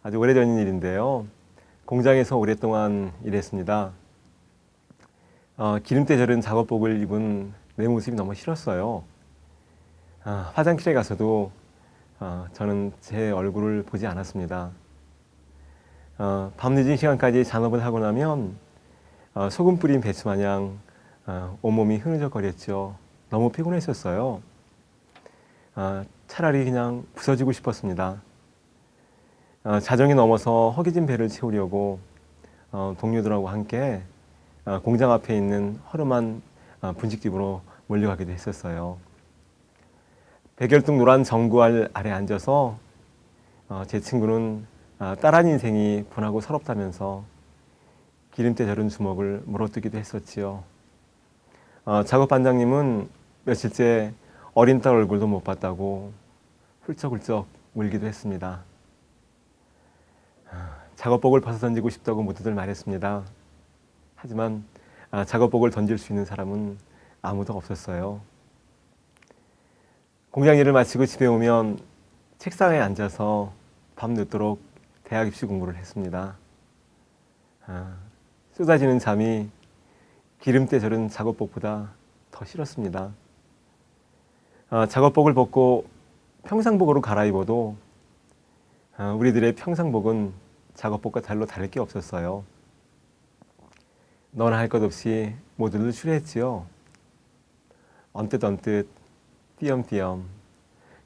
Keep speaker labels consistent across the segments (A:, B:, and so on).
A: 아주 오래전 일인데요. 공장에서 오랫동안 일했습니다. 기름때 저른 작업복을 입은 내 모습이 너무 싫었어요. 화장실에 가서도 저는 제 얼굴을 보지 않았습니다. 밤늦은 시간까지 잔업을 하고 나면 소금 뿌린 배추 마냥 온몸이 흐느적거렸죠. 너무 피곤했었어요. 차라리 그냥 부서지고 싶었습니다. 자정이 넘어서 허기진 배를 채우려고 동료들하고 함께 공장 앞에 있는 허름한 분식집으로 몰려가기도 했었어요. 백열등 노란 정구알 아래 앉아서 제 친구는 딸한 인생이 분하고 서럽다면서 기름때 저른 주먹을 물어뜯기도 했었지요. 작업 반장님은 며칠째 어린 딸 얼굴도 못 봤다고 훌쩍훌쩍 울기도 했습니다. 작업복을 벗어 던지고 싶다고 모두들 말했습니다. 하지만 작업복을 던질 수 있는 사람은 아무도 없었어요. 공장 일을 마치고 집에 오면 책상에 앉아서 밤늦도록 대학 입시 공부를 했습니다. 쏟아지는 잠이 기름때 저른 작업복보다 더 싫었습니다. 작업복을 벗고 평상복으로 갈아입어도 우리들의 평상복은 작업복과 달로 다를 게 없었어요. 너나 할 것 없이 모두들 추리했지요. 언뜻언뜻 띄엄띄엄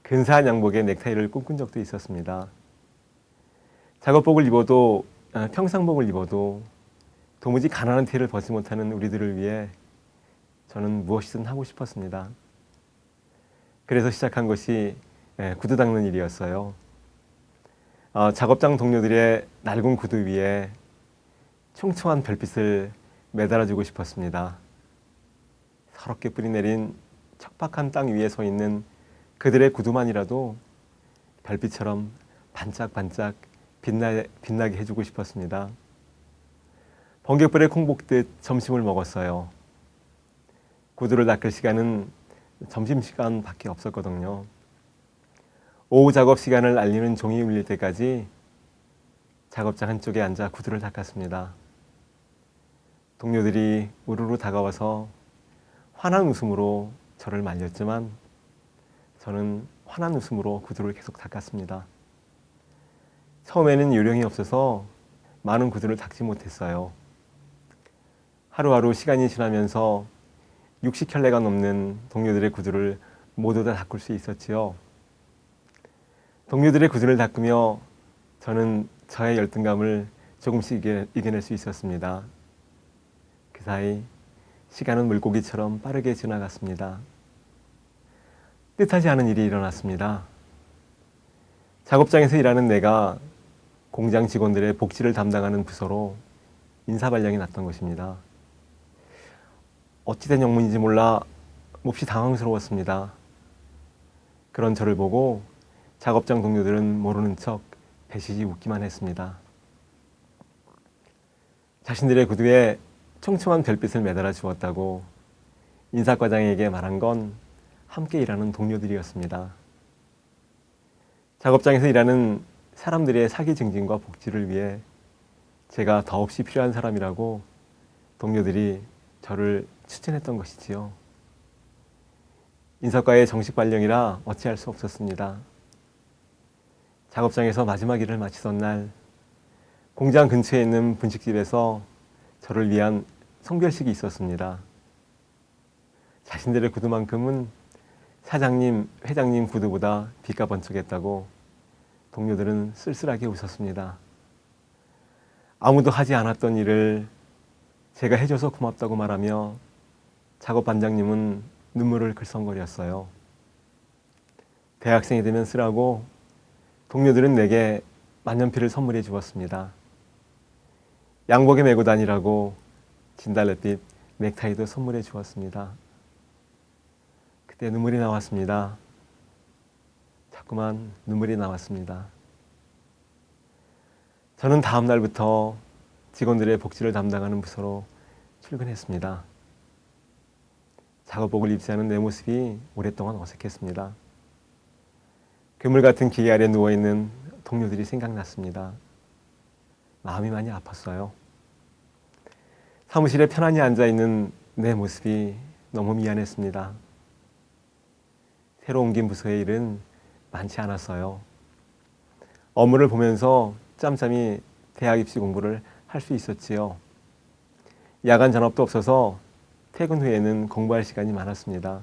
A: 근사한 양복에 넥타이를 꿈꾼 적도 있었습니다. 작업복을 입어도 평상복을 입어도 도무지 가난한 티를 벗지 못하는 우리들을 위해 저는 무엇이든 하고 싶었습니다. 그래서 시작한 것이 구두 닦는 일이었어요. 작업장 동료들의 낡은 구두 위에 총총한 별빛을 매달아주고 싶었습니다. 서럽게 뿌리내린 척박한 땅 위에 서 있는 그들의 구두만이라도 별빛처럼 반짝반짝 빛나게 해주고 싶었습니다. 번개불에 콩볶듯 점심을 먹었어요. 구두를 닦을 시간은 점심시간밖에 없었거든요. 오후 작업 시간을 알리는 종이 울릴 때까지 작업장 한쪽에 앉아 구두를 닦았습니다. 동료들이 우르르 다가와서 환한 웃음으로 저를 말렸지만 저는 환한 웃음으로 구두를 계속 닦았습니다. 처음에는 요령이 없어서 많은 구두를 닦지 못했어요. 하루하루 시간이 지나면서 60켤레가 넘는 동료들의 구두를 모두 다 닦을 수 있었지요. 동료들의 구두를 닦으며 저는 저의 열등감을 조금씩 이겨낼 수 있었습니다. 그 사이 시간은 물고기처럼 빠르게 지나갔습니다. 뜻하지 않은 일이 일어났습니다. 작업장에서 일하는 내가 공장 직원들의 복지를 담당하는 부서로 인사발령이 났던 것입니다. 어찌된 영문인지 몰라 몹시 당황스러웠습니다. 그런 저를 보고 작업장 동료들은 모르는 척 배시지 웃기만 했습니다. 자신들의 구두에 총총한 별빛을 매달아 주었다고 인사과장에게 말한 건 함께 일하는 동료들이었습니다. 작업장에서 일하는 사람들의 사기 증진과 복지를 위해 제가 더없이 필요한 사람이라고 동료들이 저를 추천했던 것이지요. 인사과의 정식 발령이라 어찌할 수 없었습니다. 작업장에서 마지막 일을 마치던 날 공장 근처에 있는 분식집에서 저를 위한 성별식이 있었습니다. 자신들의 구두만큼은 사장님, 회장님 구두보다 빛가 번쩍했다고 동료들은 쓸쓸하게 웃었습니다. 아무도 하지 않았던 일을 제가 해줘서 고맙다고 말하며 작업 반장님은 눈물을 글썽거렸어요. 대학생이 되면 쓰라고 동료들은 내게 만년필을 선물해 주었습니다. 양복에 메고 다니라고 진달래빛 넥타이도 선물해 주었습니다. 그때 눈물이 나왔습니다. 자꾸만 눈물이 나왔습니다. 저는 다음 날부터 직원들의 복지를 담당하는 부서로 출근했습니다. 작업복을 입지 않은 내 모습이 오랫동안 어색했습니다. 괴물 같은 기계 아래 누워있는 동료들이 생각났습니다. 마음이 많이 아팠어요. 사무실에 편안히 앉아있는 내 모습이 너무 미안했습니다. 새로 옮긴 부서의 일은 많지 않았어요. 업무를 보면서 짬짬이 대학 입시 공부를 할 수 있었지요. 야간 전업도 없어서 퇴근 후에는 공부할 시간이 많았습니다.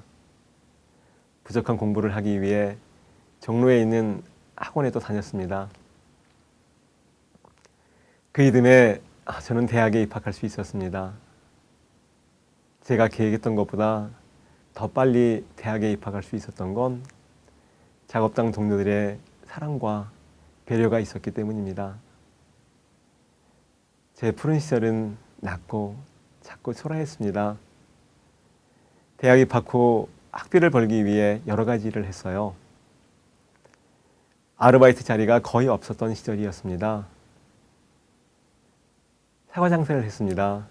A: 부족한 공부를 하기 위해 종로에 있는 학원에도 다녔습니다. 그 이듬해 저는 대학에 입학할 수 있었습니다. 제가 계획했던 것보다 더 빨리 대학에 입학할 수 있었던 건 작업장 동료들의 사랑과 배려가 있었기 때문입니다. 제 푸른 시절은 낮고 작고 초라했습니다. 대학 입학 후 학비를 벌기 위해 여러 가지 일을 했어요. 아르바이트 자리가 거의 없었던 시절이었습니다. 사과 장사를 했습니다.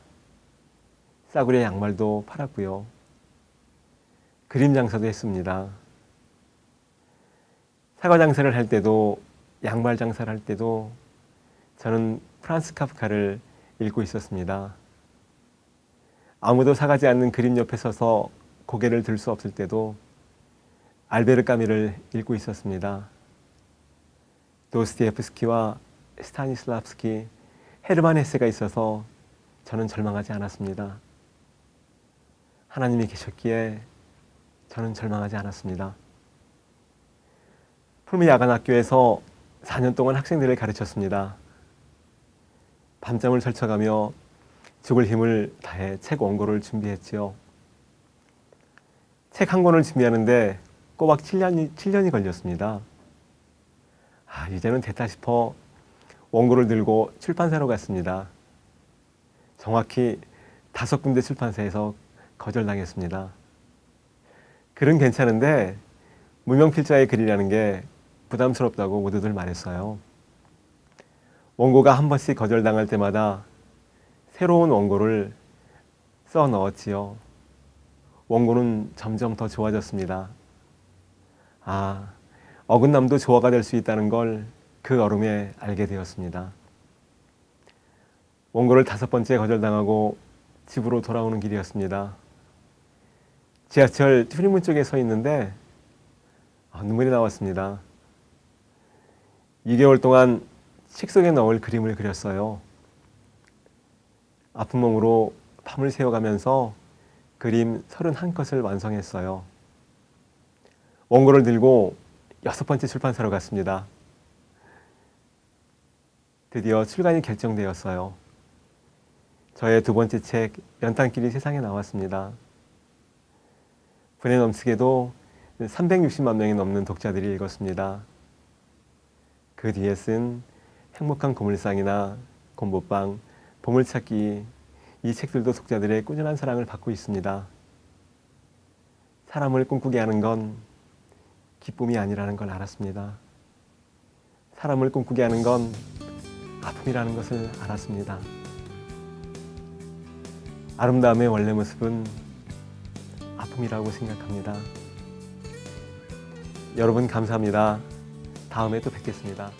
A: 싸구려 양말도 팔았고요. 그림 장사도 했습니다. 사과 장사를 할 때도 양말 장사를 할 때도 저는 프란츠 카프카를 읽고 있었습니다. 아무도 사가지 않는 그림 옆에 서서 고개를 들 수 없을 때도 알베르 까미를 읽고 있었습니다. 도스토옙스키와 스타니슬랍스키, 헤르만 헤세가 있어서 저는 절망하지 않았습니다. 하나님이 계셨기에 저는 절망하지 않았습니다. 풀무 야간학교에서 4년 동안 학생들을 가르쳤습니다. 밤잠을 설쳐가며 죽을 힘을 다해 책 원고를 준비했지요. 책 한 권을 준비하는데 꼬박 7년이 걸렸습니다. 이제는 됐다 싶어 원고를 들고 출판사로 갔습니다. 정확히 5군데 출판사에서 거절당했습니다. 글은 괜찮은데 무명필자의 글이라는 게 부담스럽다고 모두들 말했어요. 원고가 한 번씩 거절당할 때마다 새로운 원고를 써 넣었지요. 원고는 점점 더 좋아졌습니다. 어긋남도 조화가 될 수 있다는 걸 그 얼음에 알게 되었습니다. 원고를 5번째 거절당하고 집으로 돌아오는 길이었습니다. 지하철 출입문 쪽에 서 있는데 눈물이 나왔습니다. 2개월 동안 책 속에 넣을 그림을 그렸어요. 아픈 몸으로 밤을 새워가면서 그림 31컷을 완성했어요. 원고를 들고 6번째 출판사로 갔습니다. 드디어 출간이 결정되었어요. 저의 2번째 책 연탄길이 세상에 나왔습니다. 분에 넘치게도 360만 명이 넘는 독자들이 읽었습니다. 그 뒤에 쓴 행복한 고물상이나 곰보빵, 보물찾기, 이 책들도 독자들의 꾸준한 사랑을 받고 있습니다. 사람을 꿈꾸게 하는 건 기쁨이 아니라는 걸 알았습니다. 사람을 꿈꾸게 하는 건 아픔이라는 것을 알았습니다. 아름다움의 원래 모습은 아픔이라고 생각합니다. 여러분 감사합니다. 다음에 또 뵙겠습니다.